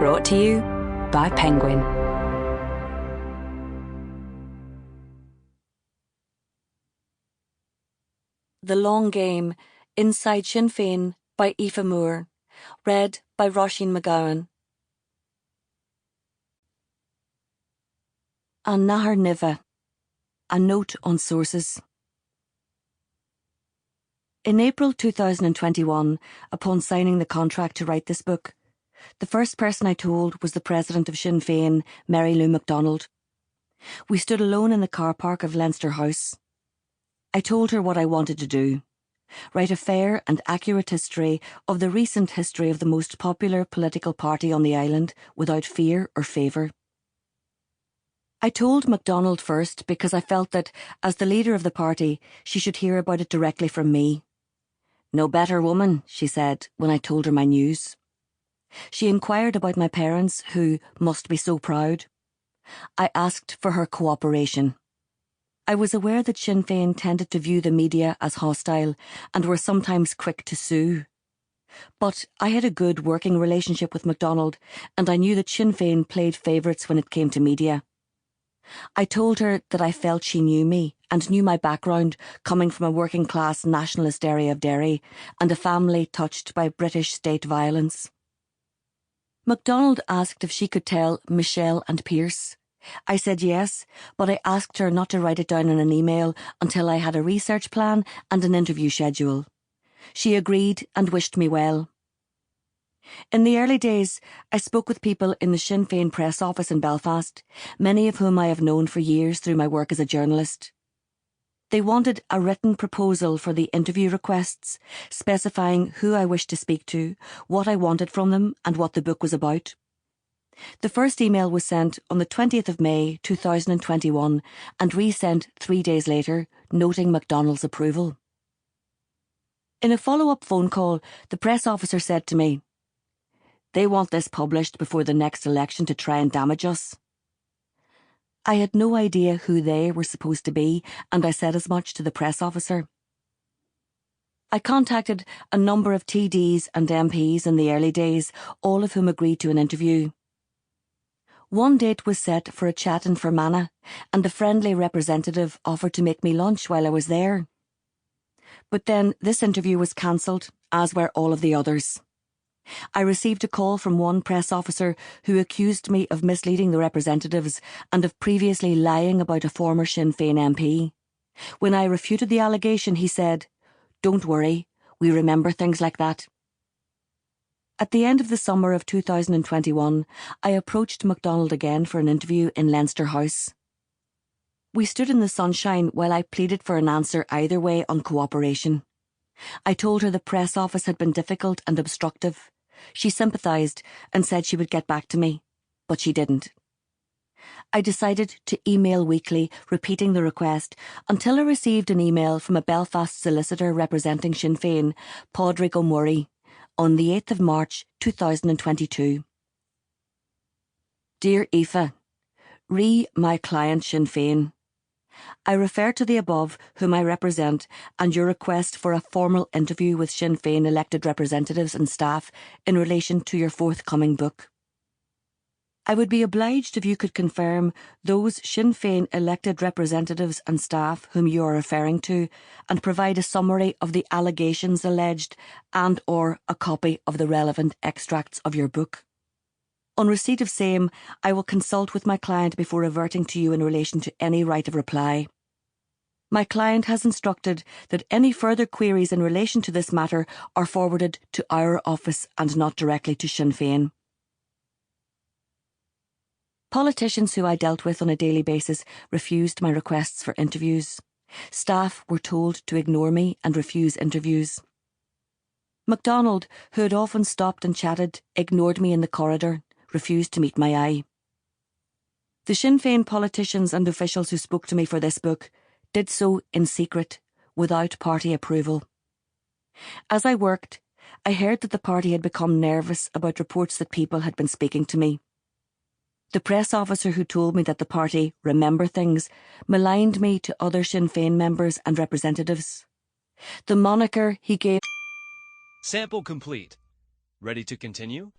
Brought to you by Penguin. The Long Game, Inside Sinn Féin by Aoife Moore. Read by Roisin Mcgowan. An Nahar Niva. A Note on Sources. In April 2021, upon signing the contract to write this book, the first person I told was the president of Sinn Féin, Mary Lou MacDonald. We stood alone in the car park of Leinster House. I told her what I wanted to do: write a fair and accurate history of the recent history of the most popular political party on the island without fear or favour. I told MacDonald first because I felt that, as the leader of the party, she should hear about it directly from me. "No better woman," she said when I told her my news. She inquired about my parents, who must be so proud. I asked for her cooperation. I was aware that Sinn Féin tended to view the media as hostile and were sometimes quick to sue. But I had a good working relationship with MacDonald, and I knew that Sinn Féin played favourites when it came to media. I told her that I felt she knew me and knew my background, coming from a working-class nationalist area of Derry and a family touched by British state violence. MacDonald asked if she could tell Michelle and Pierce. I said yes, but I asked her not to write it down in an email until I had a research plan and an interview schedule. She agreed and wished me well. In the early days, I spoke with people in the Sinn Féin press office in Belfast, many of whom I have known for years through my work as a journalist. They wanted a written proposal for the interview requests, specifying who I wished to speak to, what I wanted from them, and what the book was about. The first email was sent on the 20th of May 2021 and resent 3 days later, noting MacDonald's approval. In a follow-up phone call, the press officer said to me, "They want this published before the next election to try and damage us." I had no idea who they were supposed to be, and I said as much to the press officer. I contacted a number of TDs and MPs in the early days, all of whom agreed to an interview. One date was set for a chat in Fermanagh, and a friendly representative offered to make me lunch while I was there. But then this interview was cancelled, as were all of the others. I received a call from one press officer who accused me of misleading the representatives and of previously lying about a former Sinn Féin MP. When I refuted the allegation, he said, "Don't worry, we remember things like that." At the end of the summer of 2021, I approached MacDonald again for an interview in Leinster House. We stood in the sunshine while I pleaded for an answer either way on cooperation. I told her the press office had been difficult and obstructive. She sympathised and said she would get back to me, but she didn't. I decided to email weekly, repeating the request, until I received an email from a Belfast solicitor representing Sinn Féin, Padraig O'Murray, on the 8th of March 2022. Dear Aoife, re my client Sinn Féin. I refer to the above, whom I represent, and your request for a formal interview with Sinn Féin elected representatives and staff in relation to your forthcoming book. I would be obliged if you could confirm those Sinn Féin elected representatives and staff whom you are referring to, and provide a summary of the allegations alleged and/or a copy of the relevant extracts of your book. On receipt of same, I will consult with my client before reverting to you in relation to any right of reply. My client has instructed that any further queries in relation to this matter are forwarded to our office and not directly to Sinn Féin. Politicians who I dealt with on a daily basis refused my requests for interviews. Staff were told to ignore me and refuse interviews. MacDonald, who had often stopped and chatted, ignored me in the corridor, refused to meet my eye. The Sinn Féin politicians and officials who spoke to me for this book did so in secret, without party approval. As I worked, I heard that the party had become nervous about reports that people had been speaking to me. The press officer who told me that the party remember things maligned me to other Sinn Féin members and representatives. The moniker he gave... Sample complete. Ready to continue?